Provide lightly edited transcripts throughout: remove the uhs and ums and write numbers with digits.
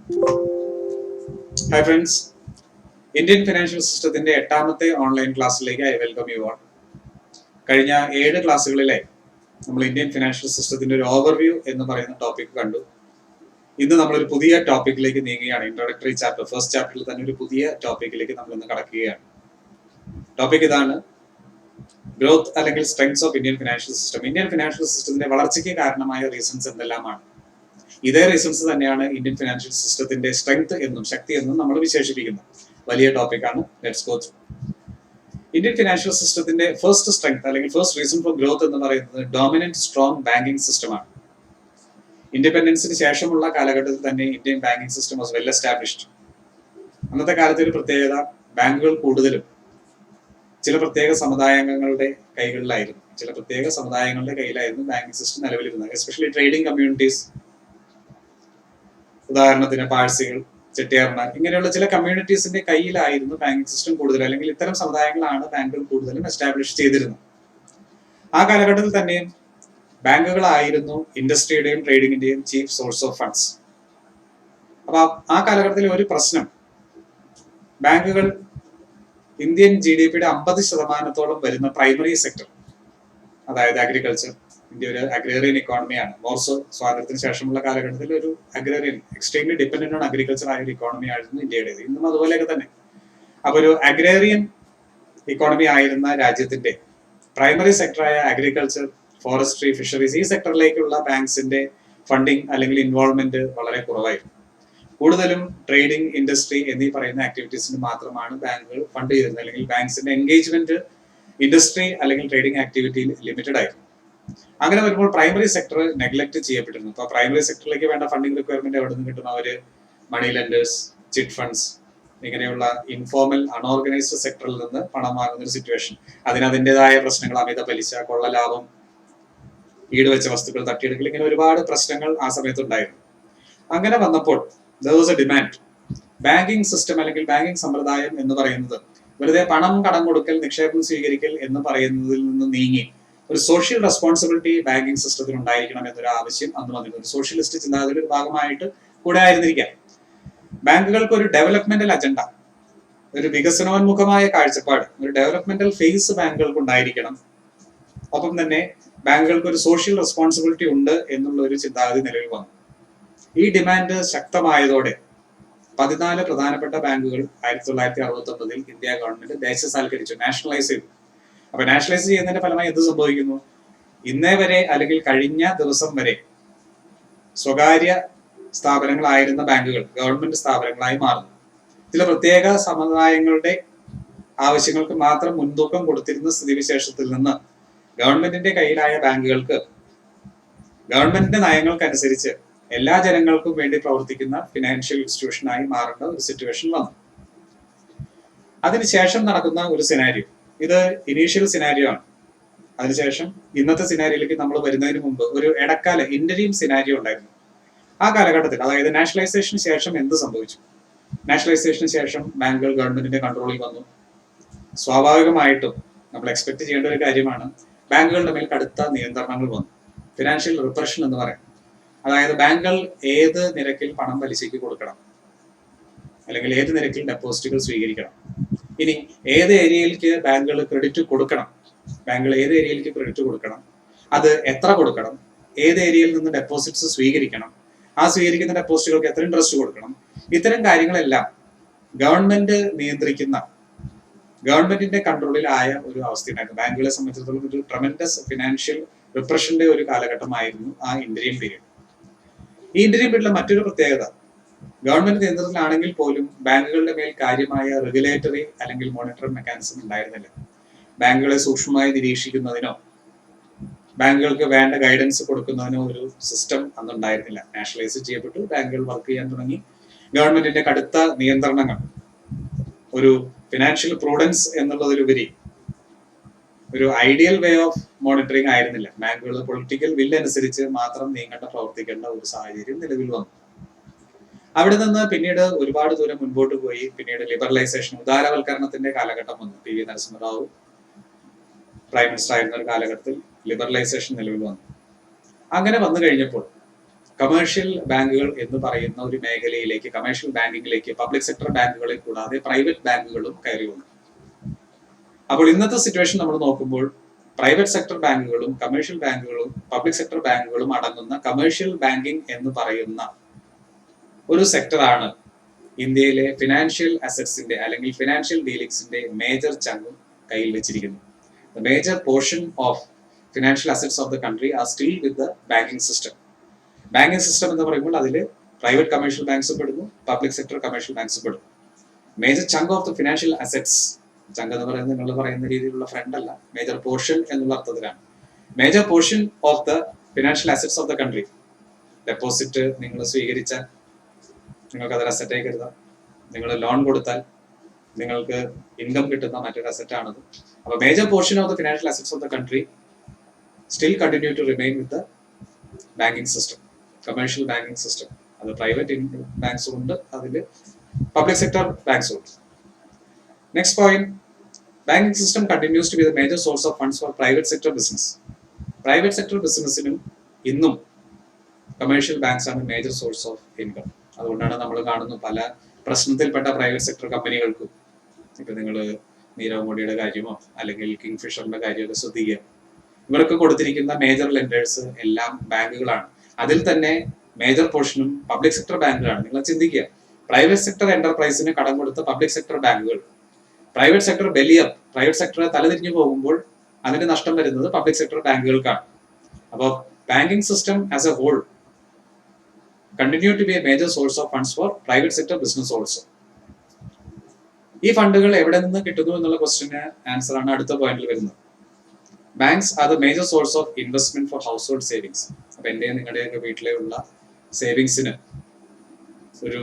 Hi friends, Indian financial സിസ്റ്റത്തിന്റെ 8ാമത്തെ online ക്ലാസ്സിലേക്ക് I welcome you all. കഴിഞ്ഞ 7 ക്ലാസ്സുകളിലെ നമ്മൾ ഇന്ത്യൻ ഫിനാൻഷ്യൽ സിസ്റ്റത്തിന്റെ ഒരു ഓവർവ്യൂ എന്ന് പറയുന്ന ടോപ്പിക് കണ്ടു. ഇന്ന് നമ്മളൊരു പുതിയ ടോപ്പിക്കിലേക്ക് നീങ്ങുകയാണ്. ഇൻട്രോഡക്ടറി ചാപ്റ്റർ, ഫസ്റ്റ് ചാപ്റ്ററിൽ തന്നെ ഒരു പുതിയ ടോപ്പിക്കിലേക്ക് നമ്മൾ ഇന്ന് കടക്കുകയാണ്. ടോപ്പിക് ഇതാണ്: ഗ്രോത്ത് അല്ലെങ്കിൽ strengths of Indian financial system. Indian financial സിസ്റ്റത്തിന്റെ വളർച്ചയ്ക്ക് കാരണമായ റീസൺസ് എന്തെല്ലാമാണ്? ഇതേ റീസൺസ് തന്നെയാണ് ഇന്ത്യൻ ഫിനാൻഷ്യൽ സിസ്റ്റത്തിന്റെ സ്ട്രെങ്ത് എന്നും ശക്തി എന്നും നമ്മൾ വിശേഷിപ്പിക്കുന്നത്. വലിയ ടോപ്പിക്കാണ്. Let's go through. Indian financial സിസ്റ്റത്തിന്റെ ഫസ്റ്റ് സ്ട്രെങ്ത് അല്ലെങ്കിൽ ഫസ്റ്റ് റീസൺ ഫോർ ഗ്രോത്ത് എന്ന് പറയുന്നത് ഡോമിനന്റ് സ്ട്രോങ് ബാങ്കിങ് സിസ്റ്റമാണ്. ഇൻഡിപെൻഡൻസിന് ശേഷമുള്ള കാലഘട്ടത്തിൽ തന്നെ Indian banking system was well established. അന്നത്തെ കാലത്തെ ഒരു പ്രത്യേകത, ബാങ്കുകൾ കൂടുതലും ചില പ്രത്യേക സമുദായങ്ങളുടെ കയ്യിലായിരുന്നു ബാങ്കിങ് സിസ്റ്റം നിലവിലിരുന്നത്. എസ്പെഷ്യലി ട്രേഡിംഗ് കമ്മ്യൂണിറ്റീസ്, ഉദാഹരണത്തിന് പാഴ്സികൾ, ചെട്ടിയാർമാർ, ഇങ്ങനെയുള്ള ചില കമ്മ്യൂണിറ്റീസിന്റെ കയ്യിലായിരുന്നു ബാങ്കിങ് സിസ്റ്റം കൂടുതൽ, അല്ലെങ്കിൽ ഇത്തരം സമുദായങ്ങളാണ് ബാങ്കുകൾ കൂടുതലും എസ്റ്റാബ്ലിഷ് ചെയ്തിരുന്നത്. ആ കാലഘട്ടത്തിൽ തന്നെ ബാങ്കുകളായിരുന്നു ഇൻഡസ്ട്രിയുടെയും ട്രേഡിങ്ങിന്റെയും ചീഫ് സോഴ്സ് ഓഫ് ഫണ്ട്സ്. അപ്പൊ ആ കാലഘട്ടത്തിലെ ഒരു പ്രശ്നം, ബാങ്കുകൾ ഇന്ത്യൻ GDPയുടെ 50% വരുന്ന പ്രൈമറി സെക്ടർ, അതായത് അഗ്രികൾച്ചർ, ഇന്ത്യ ഒരു അഗ്രേറിയൻ ഇക്കോണമിയാണ്. മോർസോ സ്വാതന്ത്ര്യത്തിന് ശേഷമുള്ള കാലഘട്ടത്തിൽ ഒരു agrarian, extremely dependent on agriculture ആയ ഒരു ഇക്കോണമി ആയിരുന്നു ഇന്ത്യയുടേത്. ഇന്നും അതുപോലെയൊക്കെ തന്നെ. അപ്പൊ ഒരു അഗ്രേറിയൻ ഇക്കോണമി ആയിരുന്ന രാജ്യത്തിന്റെ പ്രൈമറി സെക്ടറായ അഗ്രികൾച്ചർ, ഫോറസ്ട്രി, ഫിഷറീസ്, ഈ സെക്ടറിലേക്കുള്ള ബാങ്ക്സിന്റെ ഫണ്ടിങ് അല്ലെങ്കിൽ ഇൻവോൾവ്മെന്റ് വളരെ കുറവായിരുന്നു. കൂടുതലും ട്രേഡിംഗ്, ഇൻഡസ്ട്രി എന്നീ പറയുന്ന ആക്ടിവിറ്റീസിന് മാത്രമാണ് ബാങ്കുകൾ ഫണ്ട് ചെയ്തിരുന്നത്, അല്ലെങ്കിൽ ബാങ്ക്സിന്റെ എൻഗേജ്മെന്റ് ഇൻഡസ്ട്രി അല്ലെങ്കിൽ ട്രേഡിംഗ് ആക്ടിവിറ്റിയിൽ ലിമിറ്റഡ് ആയിരുന്നു. അങ്ങനെ വരുമ്പോൾ പ്രൈമറി സെക്ടർ നെഗ്ലക്ട് ചെയ്യപ്പെട്ടിരുന്നു. അപ്പൊ പ്രൈമറി സെക്ടറിലേക്ക് വേണ്ട ഫണ്ടിംഗ് റിക്വയർമെന്റ് എവിടെ നിന്ന് കിട്ടും? അവര് മണി ലെൻഡേഴ്സ്, ചിറ്റ് ഫണ്ട്സ്, ഇങ്ങനെയുള്ള ഇൻഫോർമൽ അൺഓർഗനൈസ്ഡ് സെക്ടറിൽ നിന്ന് പണം വാങ്ങുന്ന ഒരു സിറ്റുവേഷൻ. അതിൻ്റെതായ പ്രശ്നങ്ങൾ, അമിത പലിശ, കൊള്ള ലാഭം, ഈടുവെച്ച വസ്തുക്കൾ തട്ടിയെടുക്കൽ, ഇങ്ങനെ ഒരുപാട് പ്രശ്നങ്ങൾ ആ സമയത്തുണ്ടായിരുന്നു. അങ്ങനെ വന്നപ്പോൾ there was a demand. Banking system അല്ലെങ്കിൽ ബാങ്കിങ് സമ്പ്രദായം എന്ന് പറയുന്നത് വെറുതെ പണം കടം കൊടുക്കൽ, നിക്ഷേപം സ്വീകരിക്കൽ എന്ന് പറയുന്നതിൽ നിന്ന് നീങ്ങി ഒരു സോഷ്യൽ റെസ്പോൺസിബിലിറ്റി ബാങ്കിങ് സിസ്റ്റത്തിൽ ഉണ്ടായിരിക്കണം എന്നൊരു ആവശ്യം അന്ന് വന്നിരുന്നു. ഒരു സോഷ്യലിസ്റ്റ് ചിന്താഗതിയുടെ ഒരു ഭാഗമായിട്ട് കൂടെ ആയിരുന്നിരിക്കാം. ബാങ്കുകൾക്ക് ഒരു ഡെവലപ്മെന്റൽ അജണ്ട, ഒരു വികസനോന്മുഖമായ കാഴ്ചപ്പാട്, ഒരു ഡെവലപ്മെന്റൽ ഫേസ് ബാങ്കുകൾക്ക് ഉണ്ടായിരിക്കണം. ഒപ്പം തന്നെ ബാങ്കുകൾക്ക് ഒരു സോഷ്യൽ റെസ്പോൺസിബിലിറ്റി ഉണ്ട് എന്നുള്ള ഒരു ചിന്താഗതി നിലവിൽ വന്നു. ഈ ഡിമാൻഡ് ശക്തമായതോടെ 14 പ്രധാനപ്പെട്ട ബാങ്കുകൾ 1969 ഇന്ത്യ ഗവൺമെന്റ് ദേശസാൽക്കരിച്ചു, നാഷണലൈസ് ചെയ്തു. അപ്പൊ നാഷണലൈസ് ചെയ്യുന്നതിന്റെ ഫലമായി എന്ത് സംഭവിക്കുന്നു? ഇന്നേ വരെ അല്ലെങ്കിൽ കഴിഞ്ഞ ദിവസം വരെ സ്വകാര്യ സ്ഥാപനങ്ങളായിരുന്ന ബാങ്കുകൾ ഗവൺമെന്റ് സ്ഥാപനങ്ങളായി മാറുന്നു. ചില പ്രത്യേക സമുദായങ്ങളുടെ ആവശ്യങ്ങൾക്ക് മാത്രം മുൻതൂക്കം കൊടുത്തിരുന്ന സ്ഥിതിവിശേഷത്തിൽ നിന്ന് ഗവൺമെന്റിന്റെ കയ്യിലായ ബാങ്കുകൾക്ക് ഗവൺമെന്റിന്റെ നയങ്ങൾക്കനുസരിച്ച് എല്ലാ ജനങ്ങൾക്കും വേണ്ടി പ്രവർത്തിക്കുന്ന ഫിനാൻഷ്യൽ ഇൻസ്റ്റിറ്റ്യൂഷനായി മാറേണ്ട ഒരു സിറ്റുവേഷൻ വന്നു. അതിനുശേഷം നടക്കുന്ന ഒരു സിനാരിയോ, ഇത് ഇനീഷ്യൽ സിനാരിയോ ആണ്. അതിനുശേഷം ഇന്നത്തെ സിനാരിയോയിലേക്ക് നമ്മൾ വരുന്നതിന് മുമ്പ് ഒരു ഇടക്കാല ഇന്റരീം സിനാരിയോ ഉണ്ടായിരുന്നു. ആ കാലഘട്ടത്തിൽ, അതായത് നാഷണലൈസേഷന് ശേഷം എന്ത് സംഭവിച്ചു? നാഷണലൈസേഷന് ശേഷം ബാങ്കുകൾ ഗവൺമെന്റിന്റെ കൺട്രോളിൽ വന്നു. സ്വാഭാവികമായിട്ടും നമ്മൾ എക്സ്പെക്ട് ചെയ്യേണ്ട ഒരു കാര്യമാണ്, ബാങ്കുകളുടെ മേൽ കടുത്ത നിയന്ത്രണങ്ങൾ വന്നു. ഫിനാൻഷ്യൽ റിപ്രഷൻ എന്ന് പറയും. അതായത് ബാങ്കുകൾ ഏത് നിരക്കിൽ പണം പലിശയ്ക്ക് കൊടുക്കണം, അല്ലെങ്കിൽ ഏത് നിരക്കിൽ ഡെപ്പോസിറ്റുകൾ സ്വീകരിക്കണം, ഇനി ഏത് ഏരിയയിലേക്ക് ബാങ്കുകൾ ക്രെഡിറ്റ് കൊടുക്കണം, അത് എത്ര കൊടുക്കണം, ഏത് ഏരിയയിൽ നിന്ന് ഡെപ്പോസിറ്റ്സ് സ്വീകരിക്കണം, ആ സ്വീകരിക്കുന്ന ഡെപ്പോസിറ്റുകൾക്ക് എത്ര ഇൻട്രസ്റ്റ് കൊടുക്കണം, ഇത്തരം കാര്യങ്ങളെല്ലാം ഗവൺമെന്റ് നിയന്ത്രിക്കുന്ന, ഗവൺമെന്റിന്റെ കൺട്രോളിലായ ഒരു അവസ്ഥയുണ്ടായിരുന്നു. ബാങ്കുകളെ സംബന്ധിച്ചിടത്തോളം ഒരു ട്രമെൻഡസ് ഫിനാൻഷ്യൽ റിപ്രഷന്റെ ഒരു കാലഘട്ടമായിരുന്നു ആ ഇന്റരീം പീരീഡ്. ഈ ഇന്റരീം പീരീഡിലെ മറ്റൊരു പ്രത്യേകത, ഗവൺമെന്റ് നിയന്ത്രണത്തിലാണെങ്കിൽ പോലും ബാങ്കുകളുടെ മേൽ കാര്യമായ റെഗുലേറ്ററി അല്ലെങ്കിൽ മോണിറ്ററിംഗ് മെക്കാനിസം ഉണ്ടായിരുന്നില്ല. ബാങ്കുകളെ സൂക്ഷ്മമായി നിരീക്ഷിക്കുന്നതിനോ ബാങ്കുകൾക്ക് വേണ്ട ഗൈഡൻസ് കൊടുക്കുന്നതിനോ ഒരു സിസ്റ്റം അന്നുണ്ടായിരുന്നില്ല. നാഷണലൈസ് ചെയ്യപ്പെട്ടു, ബാങ്കുകൾ വർക്ക് ചെയ്യാൻ തുടങ്ങി. ഗവൺമെന്റിന്റെ കടുത്ത നിയന്ത്രണങ്ങൾ ഒരു ഫിനാൻഷ്യൽ പ്രൂഡൻസ് എന്നുള്ളതിലുപരി ഒരു ഐഡിയൽ വേ ഓഫ് മോണിറ്ററിംഗ് ആയിരുന്നില്ല. ബാങ്കുകൾ പൊളിറ്റിക്കൽ വില്ല് അനുസരിച്ച് മാത്രം പ്രവർത്തിക്കേണ്ട ഒരു സാഹചര്യം നിലവിൽ വന്നു. അവിടെ നിന്ന് പിന്നീട് ഒരുപാട് ദൂരം മുൻപോട്ട് പോയി. പിന്നീട് ലിബറലൈസേഷൻ, ഉദാരവൽക്കരണത്തിന്റെ കാലഘട്ടം വന്നു. PV നരസിംഹറാവു പ്രൈം മിനിസ്റ്റർ ആയിരുന്ന ഒരു കാലഘട്ടത്തിൽ ലിബറലൈസേഷൻ നിലവിൽ വന്നു. അങ്ങനെ വന്നു കഴിഞ്ഞപ്പോൾ കമേഴ്ഷ്യൽ ബാങ്കുകൾ എന്ന് പറയുന്ന ഒരു മേഖലയിലേക്ക്, കമേഴ്ഷ്യൽ ബാങ്കിങ്ങിലേക്ക് പബ്ലിക് സെക്ടർ ബാങ്കുകളെ കൂടാതെ പ്രൈവറ്റ് ബാങ്കുകളും കയറി വന്നു. അപ്പോൾ ഇന്നത്തെ സിറ്റുവേഷൻ നമ്മൾ നോക്കുമ്പോൾ പ്രൈവറ്റ് സെക്ടർ ബാങ്കുകളും കമേഴ്ഷ്യൽ ബാങ്കുകളും പബ്ലിക് സെക്ടർ ബാങ്കുകളും അടങ്ങുന്ന കമേഴ്ഷ്യൽ ബാങ്കിങ് എന്ന് പറയുന്ന ഒരു സെക്ടറാണ് ഇന്ത്യയിലെ ഫിനാൻഷ്യൽ അസറ്റ്സിന്റെ അല്ലെങ്കിൽ ഫിനാൻഷ്യൽ ഡീലിംഗ്സിന്റെ മേജർ ചങ്കും കയ്യിൽ വെച്ചിരിക്കുന്നു. The major portion of financial assets of the country are still with the banking system. Banking system എന്ന് പറയുമ്പോൾ അതിൽ പ്രൈവറ്റ് കമേഴ്ഷ്യൽ ബാങ്ക്സ് പെടുന്നു, പബ്ലിക് സെക്ടർ കമേഴ്ഷ്യൽ ബാങ്ക്സ് പെടുന്നു. Major chunk of the financial assets, chunk എന്ന് പറയുന്നത് നിങ്ങൾ പറയുന്ന രീതിയിലുള്ള ഫ്രണ്ട് അല്ല, മേജർ പോർഷൻ എന്നുള്ള അർത്ഥത്തിലാണ്. Major portion of the financial assets of the country. Deposit നിങ്ങൾ സ്വീകരിച്ചാൽ നിങ്ങൾക്ക് അതൊരു അസറ്റായി കരുതാം. നിങ്ങൾ ലോൺ കൊടുത്താൽ നിങ്ങൾക്ക് ഇൻകം കിട്ടുന്ന മറ്റൊരു അസറ്റ് ആണത്. അപ്പോൾ major portion of the financial assets of the country still continue to remain with the banking system, commercial banking system. അത് പ്രൈവറ്റ് ബാങ്ക്സും ഉണ്ട്, അതിൽ പബ്ലിക് സെക്ടർ ബാങ്ക്സും ഉണ്ട്. Next point, banking system continues to be the major source of funds for private sector business. Private sector ബിസിനസ്സിനും ഇന്നും commercial banks ആണ് major source of income. അതുകൊണ്ടാണ് നമ്മൾ കാണുന്നു പല പ്രശ്നത്തിൽപ്പെട്ട പ്രൈവറ്റ് സെക്ടർ കമ്പനികൾക്കും, ഇപ്പൊ നിങ്ങൾ നീരവ് മോഡിയുടെ കാര്യമോ അല്ലെങ്കിൽ കിങ് ഫിഷറിന്റെ കാര്യമൊക്കെ ശ്രദ്ധിക്കുക, ഇവർക്ക് കൊടുത്തിരിക്കുന്ന മേജർ ലെൻഡേഴ്സ് എല്ലാം ബാങ്കുകളാണ്. അതിൽ തന്നെ മേജർ പോർഷനും പബ്ലിക് സെക്ടർ ബാങ്കുകളാണ്. നിങ്ങൾ ചിന്തിക്കുക, പ്രൈവറ്റ് സെക്ടർ എന്റർപ്രൈസിന് കടം കൊടുത്ത പബ്ലിക് സെക്ടർ ബാങ്കുകൾ, പ്രൈവറ്റ് സെക്ടർ ബെലിയർ, പ്രൈവറ്റ് സെക്ടർ തലതിരിഞ്ഞു പോകുമ്പോൾ അതിന് നഷ്ടം വരുന്നത് പബ്ലിക് സെക്ടർ ബാങ്കുകൾക്കാണ്. അപ്പോൾ banking system as a whole continue to be a major source of funds for private sector business also. ഈ ഫണ്ടുകൾ എവിടെ നിന്ന് കിട്ടുന്നു എന്നുള്ള ക്വസ്റ്റിന് ആൻസർ ആണ് അടുത്ത പോയിന്റിൽ വരുന്നത്. Banks are the major source of investment four house hold savings. അപ്പൊ എന്റെ നിങ്ങളുടെയൊക്കെ വീട്ടിലുള്ള സേവിങ്സിന് ഒരു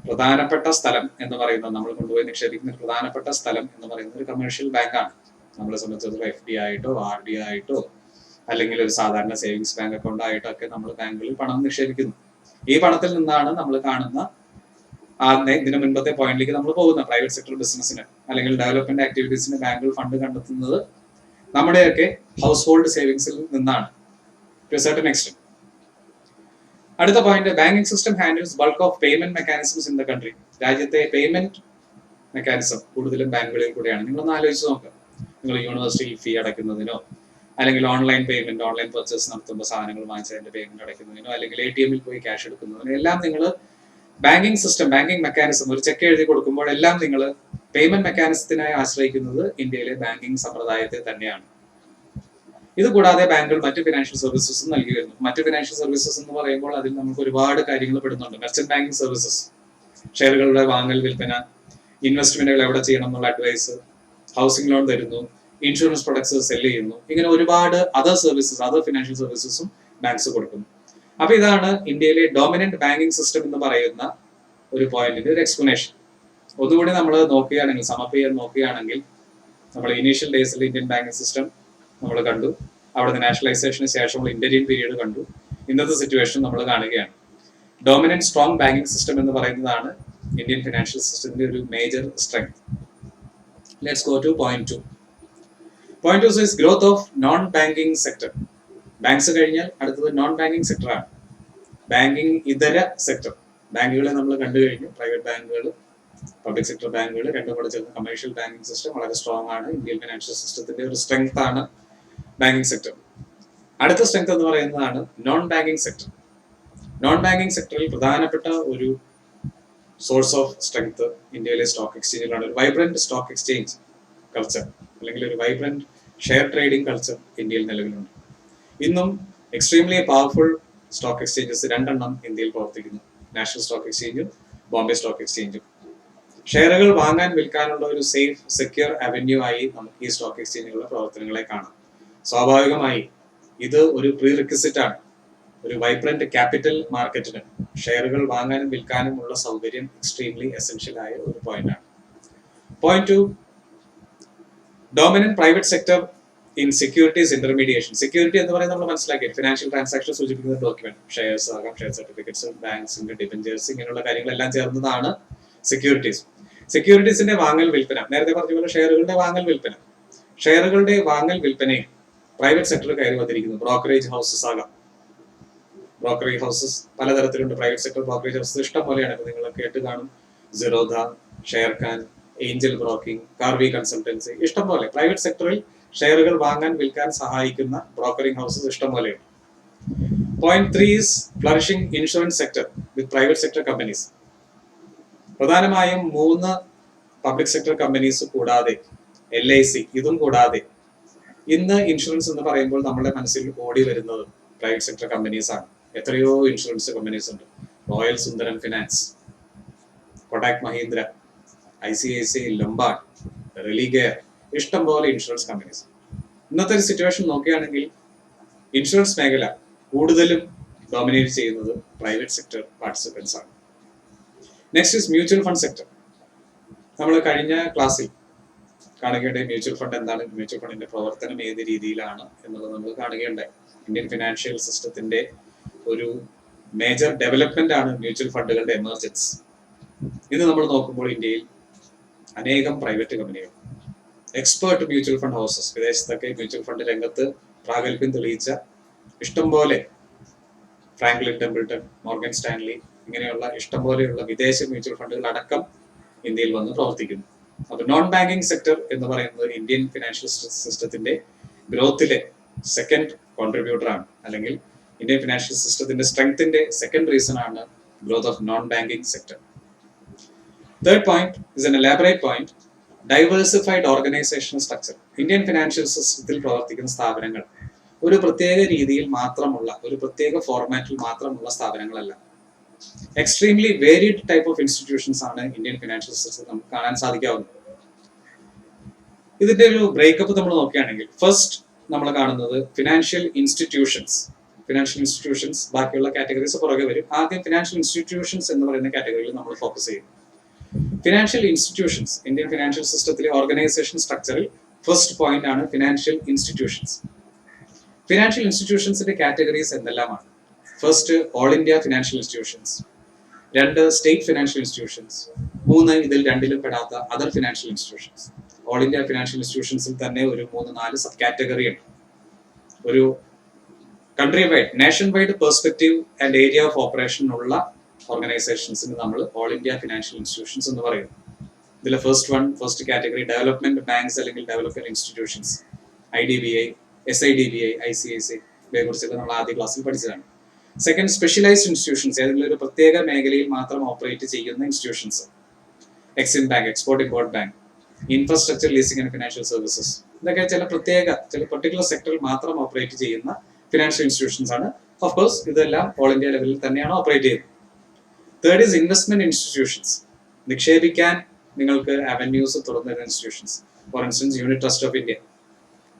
പ്രധാനപ്പെട്ട സ്ഥലം എന്ന് പറയുന്നത്, നമ്മൾ കൊണ്ടുപോയി നിക്ഷേപിക്കുന്ന പ്രധാനപ്പെട്ട സ്ഥലം എന്ന് പറയുന്നത് ഒരു കമേഴ്ഷ്യൽ ബാങ്കാണ്. നമ്മളെ സംബന്ധിച്ചിടത്തോളം FD ആയിട്ടോ RD ആയിട്ടോ അല്ലെങ്കിൽ ഒരു സാധാരണ സേവിങ്സ് ബാങ്ക് അക്കൗണ്ട് ആയിട്ടോ ഒക്കെ നമ്മൾ ബാങ്കുകളിൽ പണം നിക്ഷേപിക്കുന്നു. ഈ പണത്തിൽ നിന്നാണ് നമ്മൾ കാണുന്ന ഇതിന് മുൻപത്തെ പോയിന്റിലേക്ക് നമ്മൾ പോകുന്നത്. പ്രൈവറ്റ് സെക്ടർ ബിസിനസ്സിന് അല്ലെങ്കിൽ ഡെവലപ്മെന്റ് ആക്ടിവിറ്റീസിന് ബാങ്കുകൾ ഫണ്ട് കണ്ടെത്തുന്നത് നമ്മുടെയൊക്കെ ഹൗസ് ഹോൾഡ് സേവിങ്സിൽ നിന്നാണ് ടു എ സർട്ടൻ എക്സ്റ്റെന്റ്. അടുത്ത point, banking system handles bulk of payment mechanisms in the country. രാജ്യത്തെ പേയ്മെന്റ് മെക്കാനിസം കൂടുതലും ബാങ്കുകളിൽ കൂടെയാണ്. നിങ്ങളൊന്ന് ആലോചിച്ച് നോക്കുക, നിങ്ങൾ യൂണിവേഴ്സിറ്റി ഫീ അടയ്ക്കുന്നതിനോ അല്ലെങ്കിൽ ഓൺലൈൻ പേയ്മെന്റ്, ഓൺലൈൻ പർച്ചേസ് നടത്തുമ്പോൾ സാധനങ്ങൾ വാങ്ങിച്ചതിന്റെ പേയ്മെന്റ് അടയ്ക്കുന്നതിനോ അല്ലെങ്കിൽ ATM പോയി ക്യാഷ് എടുക്കുന്നതിനോ എല്ലാം നിങ്ങൾ ബാങ്കിങ് സിസ്റ്റം, ബാങ്കിങ് മെക്കാനിസം, ഒരു ചെക്ക് എഴുതി കൊടുക്കുമ്പോഴെല്ലാം നിങ്ങൾ പേയ്മെന്റ് മെക്കാനിസത്തിനായി ആശ്രയിക്കുന്നത് ഇന്ത്യയിലെ ബാങ്കിങ് സമ്പ്രദായത്തെ തന്നെയാണ്. ഇത് കൂടാതെ ബാങ്കുകൾ മറ്റ് ഫിനാൻഷ്യൽ സർവീസസും നൽകി വരുന്നു. മറ്റ് ഫിനാൻഷ്യൽ സർവീസസ് എന്ന് പറയുമ്പോൾ അതിൽ നമുക്ക് ഒരുപാട് കാര്യങ്ങൾ പെടുന്നുണ്ട്. മെർച്ചന്റ് ബാങ്കിങ് സർവീസസ്, ഷെയറുകളുടെ വാങ്ങൽ വിൽപ്പന, ഇൻവെസ്റ്റ്മെന്റുകൾ എവിടെ ചെയ്യണം എന്നുള്ള അഡ്വൈസ്, ഹൗസിംഗ് ലോൺ തരുന്നു, ഇൻഷുറൻസ് പ്രൊഡക്ട്സ് സെല് ചെയ്യുന്നു, ഇങ്ങനെ ഒരുപാട് അതർ സർവീസസ്, അതർ ഫിനാൻഷ്യൽ സർവീസസും ബാങ്ക്സ് കൊടുക്കുന്നു. അപ്പൊ ഇതാണ് ഇന്ത്യയിലെ ഡോമിനന്റ് ബാങ്കിങ് സിസ്റ്റം എന്ന് പറയുന്ന ഒരു പോയിന്റിന്റെ ഒരു എക്സ്പ്ലനേഷൻ. ഒന്നുകൂടി നമ്മൾ നോക്കുകയാണെങ്കിൽ, സമപ്പ് ചെയ്യാൻ നോക്കുകയാണെങ്കിൽ, നമ്മൾ ഇനീഷ്യൽ ഡേയ്സിൽ ഇന്ത്യൻ ബാങ്കിങ് സിസ്റ്റം നമ്മൾ കണ്ടു, അവിടുത്തെ നാഷണലൈസേഷന് ശേഷമുള്ള ഇന്ത്യൻ പീരീഡ് കണ്ടു. ഇന്നത്തെ സിറ്റുവേഷൻ നമ്മൾ കാണുകയാണ്. ഡോമിനന്റ് സ്ട്രോങ് ബാങ്കിങ് സിസ്റ്റം എന്ന് പറയുന്നതാണ് ഇന്ത്യൻ ഫിനാൻഷ്യൽ സിസ്റ്റത്തിന്റെ ഒരു major strength. Let's go two point 2. Point 2 is growth of non banking sector. Banks കഴിഞ്ഞാൽ അടുത്തത് നോൺ ബാങ്കിങ് സെക്ടർ ആണ്. ബാങ്കിങ് ഇതര സെക്ടർ, ബാങ്കുകളെ നമ്മൾ കണ്ടു കഴിഞ്ഞു. പ്രൈവറ്റ് ബാങ്കുകൾ, പബ്ലിക് സെക്ടർ ബാങ്കുകൾ രണ്ടും കൂടെ ചേർന്ന് കമേഴ്ഷ്യൽ ബാങ്കിങ് സിസ്റ്റം വളരെ സ്ട്രോങ് ആണ്. ഇന്ത്യൻ ഫിനാൻഷ്യൽ സിസ്റ്റത്തിന്റെ ഒരു സ്ട്രെങ്ത് ആണ് ബാങ്കിങ് സെക്ടർ. അടുത്ത സ്ട്രെങ്ത് എന്ന് പറയുന്നതാണ് non banking sector. Non banking സെക്ടറിൽ പ്രധാനപ്പെട്ട ഒരു സോഴ്സ് ഓഫ് സ്ട്രെങ്ത് ഇന്ത്യയിലെ സ്റ്റോക്ക് എക്സ്ചേഞ്ചുകളാണ്. ഒരു വൈബ്രന്റ് സ്റ്റോക്ക് എക്സ്ചേഞ്ച് കൾച്ചർ അല്ലെങ്കിൽ ഒരു വൈബ്രന്റ് ഷെയർ ട്രേഡിംഗ് കൾച്ചർ ഇന്ത്യയിൽ നിലവിലുണ്ട്. ഇന്നും എക്സ്ട്രീംലി പവർഫുൾ സ്റ്റോക്ക് എക്സ്ചേഞ്ചസ് രണ്ടെണ്ണം ഇന്ത്യയിൽ പ്രവർത്തിക്കുന്നു. നാഷണൽ സ്റ്റോക്ക് എക്സ്ചേഞ്ചും ബോംബെ സ്റ്റോക്ക് എക്സ്ചേഞ്ചും. ഷെയറുകൾ വാങ്ങാൻ വിൽക്കാനുള്ള ഒരു സേഫ് സെക്യൂർ അവന്യൂ ആയി നമുക്ക് ഈ സ്റ്റോക്ക് എക്സ്ചേഞ്ചുകളുടെ പ്രവർത്തനങ്ങളെ കാണാം. സ്വാഭാവികമായി ഇത് ഒരു പ്രീ റിക്വിസിറ്റ് ആണ്. ഒരു വൈബ്രന്റ് ക്യാപിറ്റൽ മാർക്കറ്റിന് ഷെയറുകൾ വാങ്ങാനും വിൽക്കാനും ഉള്ള സൗകര്യം എക്സ്ട്രീംലി എസെൻഷ്യൽ ആയ ഒരു പോയിന്റ് ആണ്. Point 2, dominant private sector in securities intermediation. Security എന്ന് പറയുന്നത് നമ്മൾ മനസ്സിലാക്കി, ഫിനാൻഷ്യൽ ട്രാൻസാക്ഷൻ സൂചിപ്പിക്കുന്ന ഡോക്യുമെന്റ്, ഷെയർസ് ആകാം, ഷെയർ സർട്ടിഫിക്കറ്റ്സ്, ബാങ്ക്സിന്റെ ഡിബഞ്ചേഴ്സ്, ഇങ്ങനെയുള്ള കാര്യങ്ങളെല്ലാം ചേർന്നതാണ് സെക്യൂരിറ്റീസ്. സെക്യൂരിറ്റീസിന്റെ വാങ്ങൽ വിൽപ്പന, നേരത്തെ പറഞ്ഞ പോലെ ഷെയറുകളുടെ വാങ്ങൽ വിൽപ്പന, ഷെയറുകളുടെ വാങ്ങൽ വിൽപ്പനയും പ്രൈവറ്റ് സെക്ടർ കയറി വന്നിരിക്കുന്നു. ബ്രോക്കറേജ് ഹൗസസ് ആകാം, ബ്രോക്കറി ഹൗസസ് പലതരത്തിലുണ്ട്. പ്രൈവറ്റ് സെക്ടർ ബ്രോക്കറേജ് ഹൗസസ് ഇഷ്ടം പോലെയാണ്. ഇപ്പൊ നിങ്ങൾ കേട്ട് കാണും, Zerodha, Sharekhan, Angel broking, Karvy consultancy, ഇഷ്ടം പോലെ പ്രൈവറ്റ് സെക്ടറിൽ ഷെയറുകൾ വാങ്ങാൻ വിൽക്കാൻ സഹായിക്കുന്ന ബ്രോക്കറിംഗ് ഹൗസസ് ഇഷ്ടം പോലെയുണ്ട്. Point 3 is flourishing insurance sector with private sector companies. പ്രധാനമായും 3 പബ്ലിക് സെക്ടർ കമ്പനീസ് കൂടാതെ LIC ഇതും കൂടാതെ ഇന്ന് ഇൻഷുറൻസ് എന്ന് പറയുമ്പോൾ നമ്മുടെ മനസ്സിൽ ഓടി വരുന്നത് പ്രൈവറ്റ് സെക്ടർ കമ്പനീസ് ആണ്. എത്രയോ ഇൻഷുറൻസ് കമ്പനീസ് ഉണ്ട്. Royal Sundaram finance, Kotak Mahindra, ICICI Lombard, Religare, ഇഷ്ടം പോലെ ഇൻഷുറൻസ് കമ്പനീസ്. ഇന്നത്തെ ഒരു സിറ്റുവേഷൻ നോക്കുകയാണെങ്കിൽ ഇൻഷുറൻസ് മേഖല കൂടുതലും ഡോമിനേറ്റ് ചെയ്യുന്നത് പ്രൈവറ്റ് സെക്ടർ പാർട്ടിസിപ്പൻസ് ആണ്. Next is mutual fund sector. നമ്മൾ കഴിഞ്ഞ ക്ലാസ്സിൽ കാണുകയുണ്ടായി മ്യൂച്വൽ ഫണ്ട് എന്താണ്, മ്യൂച്വൽ ഫണ്ടിന്റെ പ്രവർത്തനം ഏത് രീതിയിലാണ് എന്നുള്ളത് നമ്മൾ കാണുകയുണ്ടായി. ഇന്ത്യൻ ഫിനാൻഷ്യൽ സിസ്റ്റത്തിന്റെ ഒരു മേജർ ഡെവലപ്മെന്റ് ആണ് മ്യൂച്വൽ ഫണ്ടുകളുടെ എമർജൻസ്. ഇന്ന് നമ്മൾ നോക്കുമ്പോൾ ഇന്ത്യയിൽ അനേകം പ്രൈവറ്റ് കമ്പനികൾ, എക്സ്പേർട്ട് മ്യൂച്വൽ ഫണ്ട് ഹൗസസ്, വിദേശത്തൊക്കെ മ്യൂച്വൽ ഫണ്ട് രംഗത്ത് പ്രാഗൽഭ്യം തെളിയിച്ച ഇഷ്ടംപോലെ ഫ്രാങ്ക്ലിൻ ടെമ്പിൾട്ടൺ, മോർഗൻ സ്റ്റാൻലി ഇങ്ങനെയുള്ള ഇഷ്ടംപോലെയുള്ള വിദേശ മ്യൂച്വൽ ഫണ്ടുകൾ അടക്കം ഇന്ത്യയിൽ വന്ന് പ്രവർത്തിക്കുന്നു. അപ്പൊ നോൺ ബാങ്കിങ് സെക്ടർ എന്ന് പറയുന്നത് ഇന്ത്യൻ ഫിനാൻഷ്യൽ സിസ്റ്റത്തിന്റെ ഗ്രോത്തിലെ സെക്കൻഡ് കോൺട്രിബ്യൂട്ടർ ആണ്, അല്ലെങ്കിൽ ഇന്ത്യൻ ഫിനാൻഷ്യൽ സിസ്റ്റത്തിന്റെ സ്ട്രെങ്ത്തിന്റെ സെക്കൻഡ് റീസൺ ആണ് growth of non banking sector. Third point is an elaborate point, diversified organisational structure. Indian financial സിസ്റ്റത്തിൽ പ്രവർത്തിക്കുന്ന സ്ഥാപനങ്ങൾ ഒരു പ്രത്യേക രീതിയിൽ മാത്രമുള്ള, ഒരു പ്രത്യേക ഫോർമാറ്റിൽ മാത്രമുള്ള സ്ഥാപനങ്ങളല്ല. Extremely varied type of institutions ആണ് ഇന്ത്യൻ ഫിനാൻഷ്യൽ സിസ്റ്റത്തിൽ നമുക്ക് കാണാൻ സാധിക്കാവുന്നത്. ഇതിന്റെ ഒരു ബ്രേക്കപ്പ് നമ്മൾ നോക്കുകയാണെങ്കിൽ ഫസ്റ്റ് നമ്മൾ കാണുന്നത് ഫിനാൻഷ്യൽ ഇൻസ്റ്റിറ്റ്യൂഷൻസ്. ഫിനാൻഷ്യൽ ഇൻസ്റ്റിറ്റ്യൂഷൻസ് ബാക്കിയുള്ള കാറ്റഗറീസ് പുറകെ വരും. ആദ്യം ഫിനാൻഷ്യൽ ഇൻസ്റ്റിറ്റ്യൂഷൻസ് എന്ന് പറയുന്ന കാറ്റഗറിയിൽ നമ്മൾ ഫോക്കസ് ചെയ്യും. ഫിനാൻഷ്യൽ ഇൻസ്റ്റിറ്റ്യൂഷൻസ് ഇന്ത്യൻ ഫിനാൻഷ്യൽ സിസ്റ്റത്തിലെ ഓർഗനൈസേഷൻ സ്ട്രക്ചറിൽ ഫസ്റ്റ് പോയിന്റ് ആണ് ഫിനാൻഷ്യൽ ഇൻസ്റ്റിറ്റ്യൂഷൻസ്. ഫിനാൻഷ്യൽ ഇൻസ്റ്റിറ്റ്യൂഷൻസിന്റെ കാറ്റഗറീസ് എന്തെല്ലാമാണ്? First, all India financial institutions. 2, state financial institutions. 3, ഇതിൽ രണ്ടിലും പെടാത്ത other financial institutions. All India financial ഇൻസ്റ്റിറ്റ്യൂഷൻസിൽ തന്നെ ഒരു 3-4 സബ് കാറ്റഗറി ഉണ്ട്. ഒരു country wide, nation wide perspective and area of operation ഉള്ള ഓർഗനൈസേഷൻസിന് നമ്മൾ ഓൾ ഇന്ത്യ ഫിനാൻഷ്യൽ ഇൻസ്റ്റിറ്റ്യൂഷൻസ് എന്ന് പറയുന്നു. ഇതിലെ ഫസ്റ്റ് കാറ്റഗറി ഡെവലപ്മെന്റ് ബാങ്ക്സ് അല്ലെങ്കിൽ development institutions, IDBI, SIDBI, ICICI, ഇവയെ കുറിച്ചൊക്കെ നമ്മൾ ആദ്യ ക്ലാസ്സിൽ പഠിച്ചതാണ്. സെക്കൻഡ്, സ്പെഷ്യലൈസ്ഡ് ഇൻസ്റ്റിറ്റ്യൂഷൻസ്, ഏതെങ്കിലും ഒരു പ്രത്യേക മേഖലയിൽ മാത്രം ഓപ്പറേറ്റ് ചെയ്യുന്ന institutions. Exim bank, export import bank, infrastructure leasing and financial services. ഇതൊക്കെ ചില പെർട്ടിക്കുലർ സെക്ടറിൽ മാത്രം ഓപ്പറേറ്റ് ചെയ്യുന്ന ഫിനാൻഷ്യൽ ഇൻസ്റ്റിറ്റ്യൂഷൻസ് ആണ്. ഓഫ് കോഴ്സ് ഇതെല്ലാം ഓൾ ഇന്ത്യ ലെവലിൽ തന്നെയാണ് ഓപ്പറേറ്റ് ചെയ്യുന്നത്. Third is investment institutions. നിക്ഷേപിക്കാൻ നിങ്ങൾക്ക് അവന്യൂസ് തുറന്നിരുന്ന institutions. For instance unit trust of India,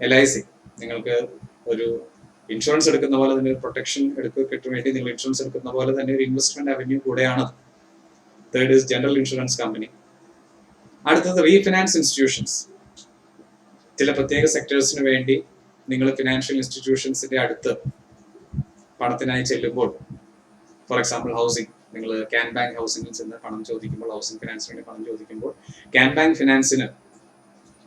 LIC. നിങ്ങൾക്ക് ഒരു ഇൻഷുറൻസ് എടുക്കുന്ന പോലെ തന്നെ ഒരു പ്രൊട്ടക്ഷൻ കിട്ടാൻ വേണ്ടി നിങ്ങൾ ഇൻഷുറൻസ് എടുക്കുന്ന പോലെ തന്നെ ഒരു ഇൻവെസ്റ്റ്മെന്റ് അവന്യൂ കൂടെയാണ്. Third is general insurance company. അടുത്തത് റീഫിനാൻസ് ഇൻസ്റ്റിറ്റ്യൂഷൻസ്. ചില പ്രത്യേക സെക്ടേഴ്സിന് വേണ്ടി നിങ്ങൾ ഫിനാൻഷ്യൽ ഇൻസ്റ്റിറ്റ്യൂഷൻസിന്റെ അടുത്ത് പണത്തിനായി ചെല്ലുമ്പോൾ, ഫോർ എക്സാമ്പിൾ ഹൗസിംഗ്, നിങ്ങൾ ക്യാൻ ബാങ്ക് ഹൗസിംഗിൽ ചെന്ന് പണം ചോദിക്കുമ്പോൾ, ഹൗസിംഗ് ഫിനാൻസിന് വേണ്ടി പണം ചോദിക്കുമ്പോൾ, ക്യാൻ ബാങ്ക് ഫിനാൻസിന്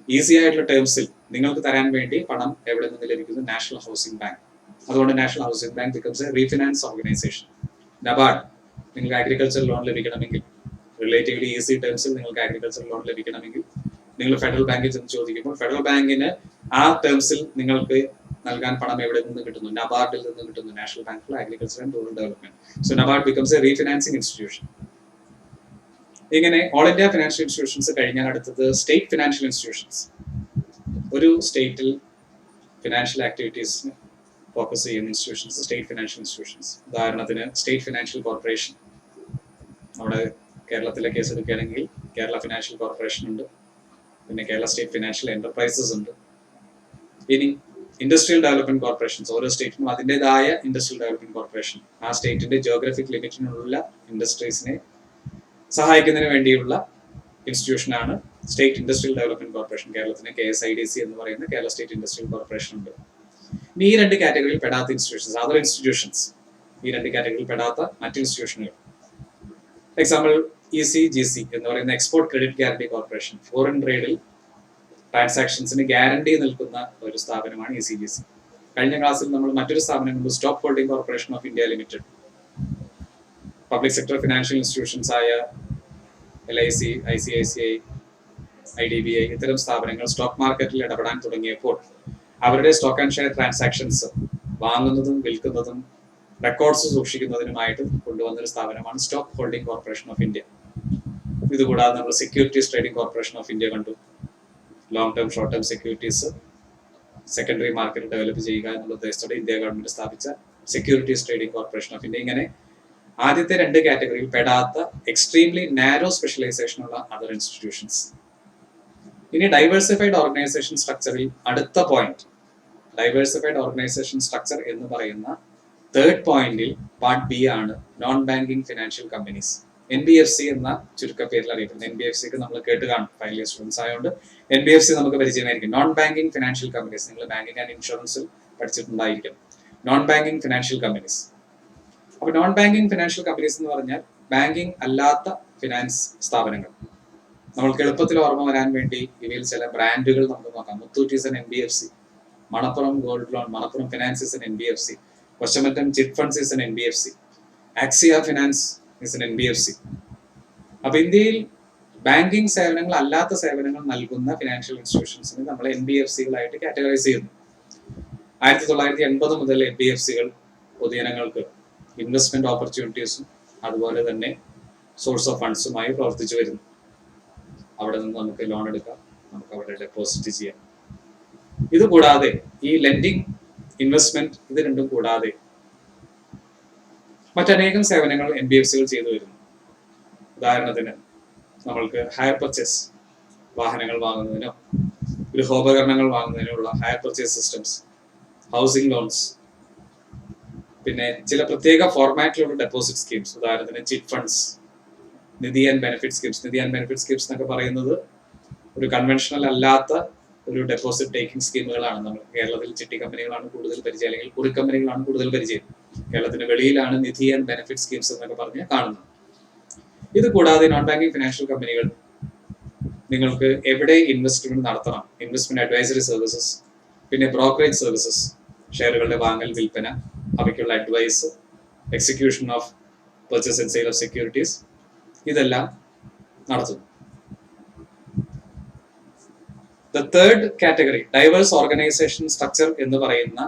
ഈസി ആയിട്ടുള്ള ടേംസിൽ നിങ്ങൾക്ക് തരാൻ വേണ്ടി പണം എവിടെ നിന്ന് ലഭിക്കുന്നു? National housing bank. അതുകൊണ്ട് national housing bank becomes a refinance organisation. NABARD, നിങ്ങൾക്ക് അഗ്രികൾച്ചർ ലോൺ ലഭിക്കണമെങ്കിൽ, റിലേറ്റീവ്ലി ഈസി ടേംസിൽ നിങ്ങൾക്ക് അഗ്രികൾച്ചർ ലോൺ ലഭിക്കണമെങ്കിൽ നിങ്ങൾ ഫെഡറൽ ബാങ്കിൽ ചെന്ന് ചോദിക്കുമ്പോൾ ഫെഡറൽ ബാങ്കിന് ആ ടേംസിൽ നിങ്ങൾക്ക് നൽകാൻ പണം എവിടെ നിന്ന് കിട്ടുന്നു? നബാർഡിൽ നിന്ന് കിട്ടുന്നു, national bank for agriculture and rural development. So NABARD becomes A refinancing institution. ഇങ്ങനെ ഓൾ ഇന്ത്യ ഫിനാൻഷ്യൽ ഇൻസ്റ്റിറ്റ്യൂഷൻസ് കഴിഞ്ഞാൽ അടുത്തത് സ്റ്റേറ്റ് ഫിനാൻഷ്യൽ ഇൻസ്റ്റിറ്റ്യൂഷൻസ്. ഒരു സ്റ്റേറ്റിൽ ഫിനാൻഷ്യൽ ആക്ടിവിറ്റീസിന് ഫോക്കസ് ചെയ്യുന്ന ഇൻസ്റ്റിറ്റ്യൂഷൻസ് സ്റ്റേറ്റ് ഫിനാൻഷ്യൽ ഇൻസ്റ്റിറ്റ്യൂഷൻസ്. ഉദാഹരണത്തിന് സ്റ്റേറ്റ് ഫിനാൻഷ്യൽ കോർപ്പറേഷൻ. നമ്മുടെ കേരളത്തിലെ കേസ് എടുക്കുകയാണെങ്കിൽ കേരള ഫിനാൻഷ്യൽ കോർപ്പറേഷൻ ഉണ്ട്, പിന്നെ കേരള സ്റ്റേറ്റ് ഫിനാൻഷ്യൽ എന്റർപ്രൈസസ് ഉണ്ട്. ഇനി ഇൻഡസ്ട്രിയൽ ഡെവലപ്മെന്റ് കോർപ്പറേഷൻസ്. ഓരോ സ്റ്റേറ്റിനും അതിൻ്റെതായ ഇൻഡസ്ട്രിയൽ ഡെവലപ്മെന്റ് കോർപ്പറേഷൻ, ആ സ്റ്റേറ്റിന്റെ ജിയോഗ്രഫിക് ലിമിറ്റിനുള്ള ഇൻഡസ്ട്രീസിനെ സഹായിക്കുന്നതിന് വേണ്ടിയുള്ള ഇൻസ്റ്റിറ്റ്യൂഷനാണ് സ്റ്റേറ്റ് ഇൻഡസ്ട്രിയൽ ഡെവലപ്മെന്റ് കോർപ്പറേഷൻ. കേരളത്തിന് KSIDC എന്ന് പറയുന്ന കേരള സ്റ്റേറ്റ് ഇൻഡസ്ട്രിയൽ കോർപ്പറേഷൻ ഉണ്ട്. ഇനി ഈ 2 കാറ്റഗറിയിൽ പെടാത്ത ഇൻസ്റ്റിറ്റ്യൂഷൻസ്, അതർ ഇൻസ്റ്റിറ്റ്യൂഷൻസ്, ഈ 2 കാറ്റഗറിയിൽ പെടാത്ത മറ്റ് ഇൻസ്റ്റിറ്റ്യൂഷനുകൾ. എക്സാമ്പിൾ ECGC എന്ന് പറയുന്ന export credit guarantee corporation. Foreign ട്രേഡിൽ ട്രാൻസാക്ഷൻസിന് ഗ്യാരണ്ടി നിൽക്കുന്ന ഒരു സ്ഥാപനമാണ് ECGC. കഴിഞ്ഞ ക്ലാസ്സിൽ നമ്മൾ മറ്റൊരു സ്ഥാപനം കണ്ടു, stock holding corporation of India limited. Public sector financial institutions ആയ LIC, ICICI, IDBI ഇത്തരം സ്ഥാപനങ്ങൾ സ്റ്റോക്ക് മാർക്കറ്റിൽ ഇടപെടാൻ തുടങ്ങിയപ്പോൾ അവരുടെ സ്റ്റോക്ക് ആൻഡ് ഷെയർ ട്രാൻസാക്ഷൻസ് വാങ്ങുന്നതും വിൽക്കുന്നതും റെക്കോർഡ്സ് സൂക്ഷിക്കുന്നതിനുമായിട്ട് കൊണ്ടുവന്നൊരു സ്ഥാപനമാണ് stock holding corporation of India. ഇതുകൂടാതെ നമ്മൾ securities trading corporation of India കണ്ടു. Long term short term securities secondary market develop ചെയ്യുക എന്നുള്ള ഉദ്ദേശത്തോടെ ഇന്ത്യ ഗവൺമെന്റ് സ്ഥാപിച്ച securities trading corporation of India. ഇങ്ങനെ ആദ്യത്തെ 2 കാറ്റഗറിയിൽ പെടാത്ത എക്സ്ട്രീംലി നാരോ സ്പെഷ്യലൈസേഷൻ ഉള്ള അതർ ഇൻസ്റ്റിറ്റ്യൂഷൻസ്. ഇനി ഡൈവേഴ്സിഫൈഡ് ഓർഗനൈസേഷൻ സ്ട്രക്ചറിൽ അടുത്ത പോയിന്റ്, ഡൈവേഴ്സിഫൈഡ് ഓർഗനൈസേഷൻ സ്ട്രക്ചർ എന്ന് പറയുന്ന 3rd പോയിന്റിൽ പാർട്ട് ബി ആണ് non banking financial companies. NBFC എന്ന ചുരുക്കപ്പേരിൽ അറിയപ്പെടുന്നത്. NBFCക്ക് നമ്മൾ കേട്ട് കാണും, ഫൈനൽ ഇയർ സ്റ്റുഡൻസ് ആയതുകൊണ്ട് NBFC നമുക്ക് പരിചയമായിരിക്കും. നോൺ ബാങ്കിങ് ഫിനാൻഷ്യൽ കമ്പനീസ്, നിങ്ങൾ ബാങ്കിങ് ആൻഡ് ഇൻഷുറൻസിൽ പഠിച്ചിട്ടുണ്ടായിരിക്കും. Non banking financial companies. അപ്പൊ നോൺ ബാങ്കിങ് ഫിനാൻഷ്യൽ കമ്പനീസ് എന്ന് പറഞ്ഞാൽ ബാങ്കിങ് അല്ലാത്ത ഫിനാൻസ് സ്ഥാപനങ്ങൾ. നമ്മൾക്ക് എളുപ്പത്തിൽ ഓർമ്മ വരാൻ വേണ്ടി ഇവയിൽ ചില ബ്രാൻഡുകൾ നമുക്ക് നോക്കാം. Muthoot is N NBFC, Manappuram gold loan, Manappuram finance is N NBFC, Kochamattam chit funds is N NBFC, Axia finance is N NBFC. അപ്പൊ ഇന്ത്യയിൽ ബാങ്കിങ് സേവനങ്ങൾ അല്ലാത്ത സേവനങ്ങൾ നൽകുന്ന ഫിനാൻഷ്യൽ ഇൻസ്റ്റിറ്റ്യൂഷൻസിനെ നമ്മൾ NBFCകളായിട്ട് കാറ്റഗറൈസ് ചെയ്യുന്നു. 1980 മുതൽ NBFCകൾ പൊതുജനങ്ങൾക്ക് ഇൻവെസ്റ്റ്മെന്റ് ഓപ്പർച്യൂണിറ്റീസും അതുപോലെ തന്നെ സോഴ്സ് ഓഫ് ഫണ്ട്സുമായി പ്രവർത്തിച്ചു വരുന്നു. അവിടെ നിന്ന് നമുക്ക് ലോൺ എടുക്കാം, നമുക്ക് അവിടെ ഡെപ്പോസിറ്റ് ചെയ്യാം. ഇത് കൂടാതെ ഈ ലെൻഡിങ്, ഇൻവെസ്റ്റ്മെന്റ് ഇത് രണ്ടും കൂടാതെ മറ്റനേകം സേവനങ്ങൾ NBFCകൾ ചെയ്തു വരുന്നു. ഉദാഹരണത്തിന് നമ്മൾക്ക് ഹയർ പർച്ചേസ്, വാഹനങ്ങൾ വാങ്ങുന്നതിനോ ഗൃഹോപകരണങ്ങൾ വാങ്ങുന്നതിനുള്ള hire purchase systems, housing loans, പിന്നെ ചില പ്രത്യേക ഫോർമാറ്റിലുള്ള ഡെപ്പോസിറ്റ് സ്കീംസ്, ഉദാഹരണത്തിന് chit funds, nidhi and benefit schemes. Nidhi and benefit schemes എന്നൊക്കെ പറയുന്നത് ഒരു കൺവെൻഷണൽ അല്ലാത്ത ഒരു ഡെപ്പോസിറ്റ് ടേക്കിംഗ് സ്കീമുകളാണ്. നമ്മൾ കേരളത്തിൽ ചിട്ടി കമ്പനികളാണ് കൂടുതൽ പരിചയം, അല്ലെങ്കിൽ കുറി കമ്പനികളാണ് കൂടുതൽ പരിചയം. കേരളത്തിന് വെളിയിലാണ് നിധി ആൻഡ് ബെനിഫിറ്റ് സ്കീംസ് എന്നൊക്കെ പറഞ്ഞ് കാണുന്നത്. ഇത് കൂടാതെ നോൺ ബാങ്കിങ് ഫിനാൻഷ്യൽ കമ്പനികൾ നിങ്ങൾക്ക് എവിടെ ഇൻവെസ്റ്റ്മെന്റ് നടത്തണം, ഇൻവെസ്റ്റ്മെന്റ് അഡ്വൈസറി സർവീസസ്, പിന്നെ ബ്രോക്കറേജ് സർവീസസ്, ഷെയറുകളുടെ വാങ്ങൽ വിൽപ്പന, അവയ്ക്കുള്ള advice, execution of purchase and sale of securities, ഇതെല്ലാം നടത്തുന്നു. The 3rd category, diverse organisation structure എന്ന് പറയുന്ന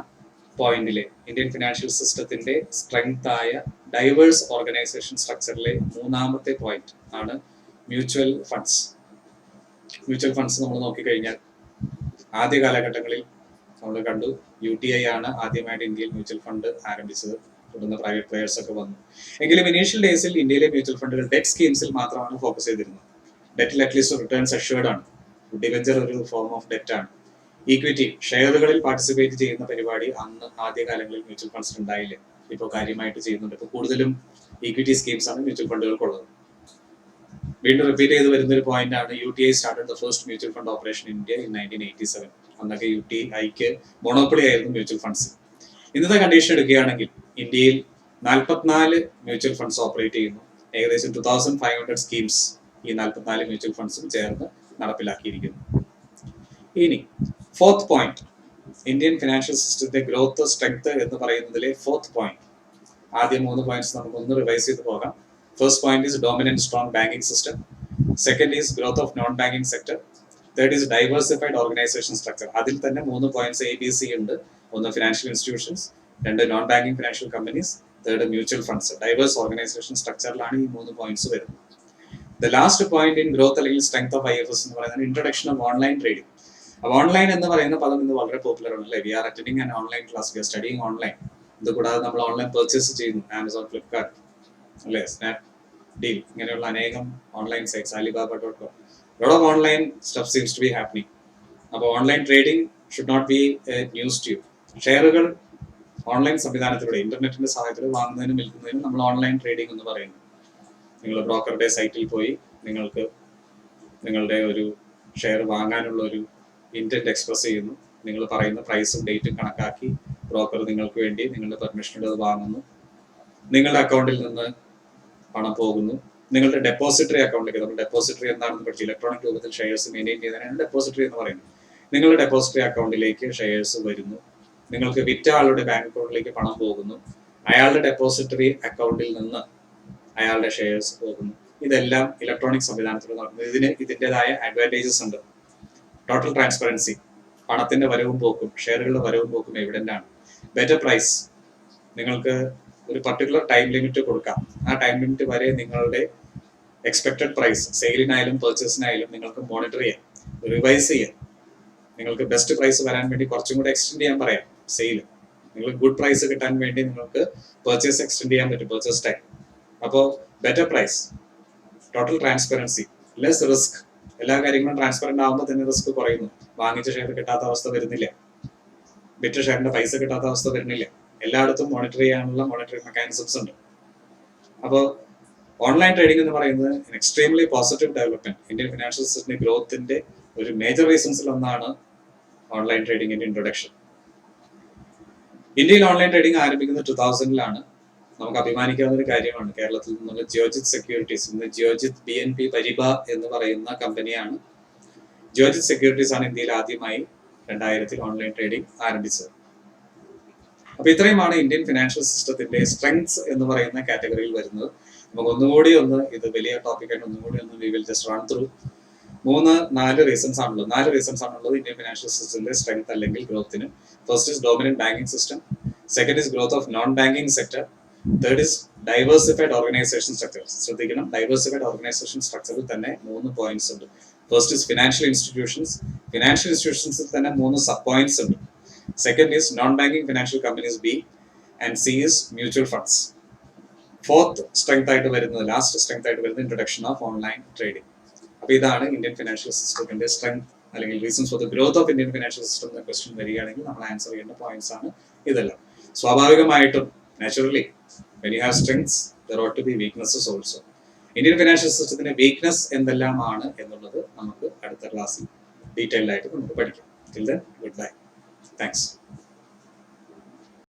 പോയിന്റിലെ ഇന്ത്യൻ ഫിനാൻഷ്യൽ സിസ്റ്റത്തിന്റെ സ്ട്രെങ്ത് ആയ ഡൈവേഴ്സ് ഓർഗനൈസേഷൻ സ്ട്രക്ചറിലെ 3ാമത്തെ പോയിന്റ് ആണ് മ്യൂച്വൽ ഫണ്ട്സ്. മ്യൂച്വൽ ഫണ്ട്സ് നമ്മൾ നോക്കിക്കഴിഞ്ഞാൽ ആദ്യ കാലഘട്ടങ്ങളിൽ നമ്മൾ കണ്ടു UTI ആണ് ആദ്യമായിട്ട് ഇന്ത്യയിൽ മ്യൂച്വൽ ഫണ്ട് ആരംഭിച്ചത്. തുടർന്ന് പ്രൈവറ്റ് പ്ലെയേഴ്സ് ഒക്കെ വന്നു. എങ്കിലും ഇനീഷ്യൽ ഡേയ്സിൽ ഇന്ത്യയിലെ മ്യൂച്വൽ ഫണ്ടുകൾ ഡെറ്റ് സ്കീംസിൽ മാത്രമാണ് ഫോക്കസ് ചെയ്തിരുന്നത്. ഡെറ്റിൽ അറ്റ്ലീസ്റ്റ് റിട്ടേൺസ് അഷ്വേർഡ് ആണ്. ഡിബെഞ്ചർ ഒരു ഫോം ഓഫ് ഡെറ്റ് ആണ്. ഈക്വിറ്റി, ഷെയറുകളിൽ പാർട്ടിസിപ്പേറ്റ് ചെയ്യുന്ന പരിപാടി അന്ന് ആദ്യകാലങ്ങളിൽ മ്യൂച്വൽ ഫണ്ട്സിൽ ഉണ്ടായില്ല. ഇപ്പോൾ കാര്യമായിട്ട് ചെയ്യുന്നുണ്ട്. ഇപ്പോൾ കൂടുതലും ഈക്വിറ്റി സ്കീംസ് ആണ് മ്യൂച്വൽ ഫണ്ടുകൾക്കുള്ളത്. വീണ്ടും റിപ്പീറ്റ് ചെയ്ത് വരുന്ന ഒരു പോയിന്റ് ആണ് UTI started the first mutual fund operation in India in 1987. അന്നൊക്കെ UTIക്ക് മോണോപ്പൊളി ആയിരുന്നു മ്യൂച്വൽ ഫണ്ട്സ്. ഇന്നത്തെ കണ്ടീഷൻ എടുക്കുകയാണെങ്കിൽ ഇന്ത്യയിൽ 44 മ്യൂച്വൽ ഫണ്ട്സ് ഓപ്പറേറ്റ് ചെയ്യുന്നു. ഏകദേശം 2500 സ്കീംസ് ഈ 44 മ്യൂച്വൽ ഫണ്ട്സും ചേർന്ന് നടപ്പിലാക്കിയിരിക്കുന്നു. ഇനി 4th പോയിന്റ്, ഇന്ത്യൻ ഫിനാൻഷ്യൽ സിസ്റ്റത്തിന്റെ ഗ്രോത്ത് സ്ട്രെങ്ത് എന്ന് പറയുന്നതിലെ 4th പോയിന്റ്. ആദ്യം 3 പോയിന്റ്സ് നമുക്ക് ഒന്ന് റിവൈസ് ചെയ്ത് പോകാം. First point is dominant strong banking system. Second is growth of non-banking sector. Third is diversified organization structure. അതിൽ തന്നെ 3 points ABC ഉണ്ട്. ഒന്ന് financial institutions, 2 non banking financial companies, 3 mutual funds. Diverse organisation സ്ട്രക്ചറിലാണ് ഈ 3 points വരുന്നത്. The last point in growth അല്ലെങ്കിൽ strength of IFS എന്ന് പറയുന്നത് ഇൻട്രൊഡക്ഷൻ ഓഫ് ഓൺലൈൻ ട്രേഡിംഗ്. അപ്പോൾ ഓൺലൈൻ എന്ന് പറയുന്ന പദം ഇന്ന് വളരെ പോപ്പുലർ ആണ് അല്ലേ? We are attending an online class, we are studying online. ഇത് കൂടാതെ നമ്മൾ ഓൺലൈൻ പർച്ചേസ് ചെയ്യുന്നു, ആമസോൺ, ഫ്ലിപ്കാർട്ട് അല്ലേ, സ്നാപ്ഡീൽ, ഇങ്ങനെയുള്ള അനേകം online sites, alibaba.com. lot of online stuff seems to be happening. അപ്പോൾ online trading should not be news to you. ഷെയറുകൾ online സംവിധാനത്തിലൂടെ ഇന്റർനെറ്റിന്റെ സഹായത്തിൽ വാങ്ങുന്നതിനും വിൽക്കുന്നതിനും നമ്മൾ ഓൺലൈൻ ട്രേഡിംഗ് എന്ന് പറയുന്നു. നിങ്ങൾ ബ്രോക്കറുടെ സൈറ്റിൽ പോയി നിങ്ങൾക്ക് നിങ്ങളുടെ ഒരു ഷെയർ വാങ്ങാനുള്ള ഒരു ഇന്റന്റ് എക്സ്പ്രസ് ചെയ്യുന്നു. നിങ്ങൾ പറയുന്ന പ്രൈസും ഡേറ്റും കണക്കാക്കി ബ്രോക്കർ നിങ്ങൾക്ക് വേണ്ടി നിങ്ങളുടെ പെർമിഷനോട് അത് വാങ്ങുന്നു. നിങ്ങളുടെ അക്കൗണ്ടിൽ നിന്ന് പണം പോകുന്നു നിങ്ങളുടെ ഡെപ്പോസിറ്ററി അക്കൗണ്ടിലേക്ക്. നമ്മൾ ഡെപ്പോസിറ്ററി എന്താണെന്ന് പഠിച്ചു, ഇലക്ട്രോണിക് രൂപത്തിൽ ഷെയർസ് മെയിൻറ്റെയിൻ ചെയ്യുന്നതിനാണ് ഡെപ്പോസിറ്ററി എന്ന് പറയുന്നത്. നിങ്ങളുടെ ഡെപ്പോസിറ്ററി അക്കൗണ്ടിലേക്ക് ഷെയർസ് വരുന്നു. നിങ്ങൾക്ക് വിറ്റ ആളുടെ ബാങ്ക് അക്കൗണ്ടിലേക്ക് പണം പോകുന്നു, അയാളുടെ ഡെപ്പോസിറ്ററി അക്കൗണ്ടിൽ നിന്ന് അയാളുടെ ഷെയർസ് പോകുന്നു. ഇതെല്ലാം ഇലക്ട്രോണിക് സംവിധാനത്തിൽ നടക്കുന്നത്. ഇതിൻ്റെതായ അഡ്വാൻറ്റേജസ് ഉണ്ട്. ടോട്ടൽ ട്രാൻസ്പെറൻസി, പണത്തിന്റെ വരവും പോക്കും, ഷെയറുകളുടെ വരവും പോക്കും എവിഡന്റ് ആണ്. ബെറ്റർ പ്രൈസ്, നിങ്ങൾക്ക് ഒരു പർട്ടിക്കുലർ ടൈം ലിമിറ്റ് കൊടുക്കാം. ആ ടൈം ലിമിറ്റ് വരെ നിങ്ങളുടെ എക്സ്പെക്ടഡ് പ്രൈസ് സെയിലിനായാലും പെർച്ചേസിനായാലും നിങ്ങൾക്ക് മോണിറ്റർ ചെയ്യാം, റിവൈസ് ചെയ്യാം. നിങ്ങൾക്ക് ബെസ്റ്റ് പ്രൈസ് വരാൻ വേണ്ടി കുറച്ചും കൂടെ എക്സ്റ്റെൻഡ് ചെയ്യാൻ പറയാം സെയിൽ. നിങ്ങൾക്ക് ഗുഡ് പ്രൈസ് കിട്ടാൻ വേണ്ടി നിങ്ങൾക്ക് പെർച്ചേസ് എക്സ്റ്റെൻഡ് ചെയ്യാൻ പറ്റും, പെർച്ചേസ് ടൈം. അപ്പോൾ better price, total transparency, less risk. എല്ലാ കാര്യങ്ങളും ട്രാൻസ്പെറന്റ് ആകുമ്പോൾ തന്നെ റിസ്ക് കുറയുന്നു. വാങ്ങിച്ച ഷെയർ കിട്ടാത്ത അവസ്ഥ വരുന്നില്ല, വിറ്റ ഷെയറിന്റെ പൈസ കിട്ടാത്ത അവസ്ഥ വരുന്നില്ല. എല്ലായിടത്തും മോണിറ്റർ ചെയ്യാനുള്ള മോണിറ്ററിംഗ് മെക്കാനിസംസ് ഉണ്ട്. അപ്പോൾ ഓൺലൈൻ ട്രേഡിംഗ് എന്ന് പറയുന്നത് extremely positive development. Indian financial സിസ്റ്റത്തിന്റെ ഗ്രോത്തിന്റെ ഒരു മേജർ റീസൺസിൽ ഒന്നാണ് ഓൺലൈൻ ട്രേഡിംഗിന്റെ ഇൻട്രൊഡക്ഷൻ. ഇന്ത്യയിൽ ഓൺലൈൻ ട്രേഡിംഗ് ആരംഭിക്കുന്നത് 2000-ലാണ്. നമുക്ക് അഭിമാനിക്കാവുന്ന ഒരു കാര്യമാണ്. കേരളത്തിൽ നിന്നുള്ള ജിയോജിത് സെക്യൂരിറ്റീസ്, ഇന്ന് ജിയോജിത് BNP Paribas എന്ന് പറയുന്ന കമ്പനിയാണ്. ജിയോജിത് സെക്യൂരിറ്റീസ് ആണ് ഇന്ത്യയിൽ ആദ്യമായി 2000-ൽ ഓൺലൈൻ ട്രേഡിംഗ് ആരംഭിച്ചത്. അപ്പൊ ഇത്രയുമാണ് ഇന്ത്യൻ ഫിനാൻഷ്യൽ സിസ്റ്റത്തിന്റെ സ്ട്രെങ്ത്സ് എന്ന് പറയുന്ന കാറ്റഗറിയിൽ വരുന്നത്. നമുക്ക് ഒന്നുകൂടി ഇത് വലിയ ടോപ്പിക്കായിട്ട് ഒന്നുകൂടി we will just run through. 4 reasons ആണുള്ളത് ഇന്ത്യൻ ഫിനാൻഷ്യൽ സിസ്റ്റത്തിന്റെ സ്ട്രെങ്ത് അല്ലെങ്കിൽ ഗ്രോത്തിന്. First is dominant banking system, second is growth of non banking sector, third is diversified organisation structure. ശ്രദ്ധിക്കണം, ഡൈവേഴ്സിഫൈഡ് ഓർഗനൈസേഷൻ സ്ട്രക്ചറിൽ തന്നെ 3 പോയിന്റ്സ് ഉണ്ട്. ഫസ്റ്റ് ഇസ് ഫിനാൻഷ്യൽ ഇൻസ്റ്റിറ്റ്യൂഷൻസിൽ തന്നെ 3 സബ് പോയിന്റ്സ് ഉണ്ട്. Second is known banking financial companies B, and C is mutual funds. Fourth strength ആയിട്ട് വരുന്നത്, last strength ആയിട്ട് വരുന്നത് ഇൻട്രൊഡക്ഷൻ ഓഫ് ഓൺലൈൻ ട്രേഡിംഗ്. അപ്പൊ ഇതാണ് ഇന്ത്യൻ ഫിനാൻഷ്യൽ സിസ്റ്റത്തിന്റെ സ്ട്രെങ്ത് അല്ലെങ്കിൽ reasons for the growth of Indian financial system എന്ന question വരികയാണെങ്കിൽ നമ്മൾ ആൻസർ ചെയ്യേണ്ട പോയിന്റ്സ് ആണ് ഇതെല്ലാം. സ്വാഭാവികമായിട്ടും naturally when you have strengths there ought to be weaknesses also. Indian financial സിസ്റ്റത്തിന്റെ വീക്ക്നെസ് എന്തെല്ലാമാണ് എന്നുള്ളത് നമുക്ക് അടുത്ത ക്ലാസ്സിൽ ഡീറ്റെയിൽഡ് ആയിട്ട് നമുക്ക് പഠിക്കാം. Till then, goodbye. Thanks.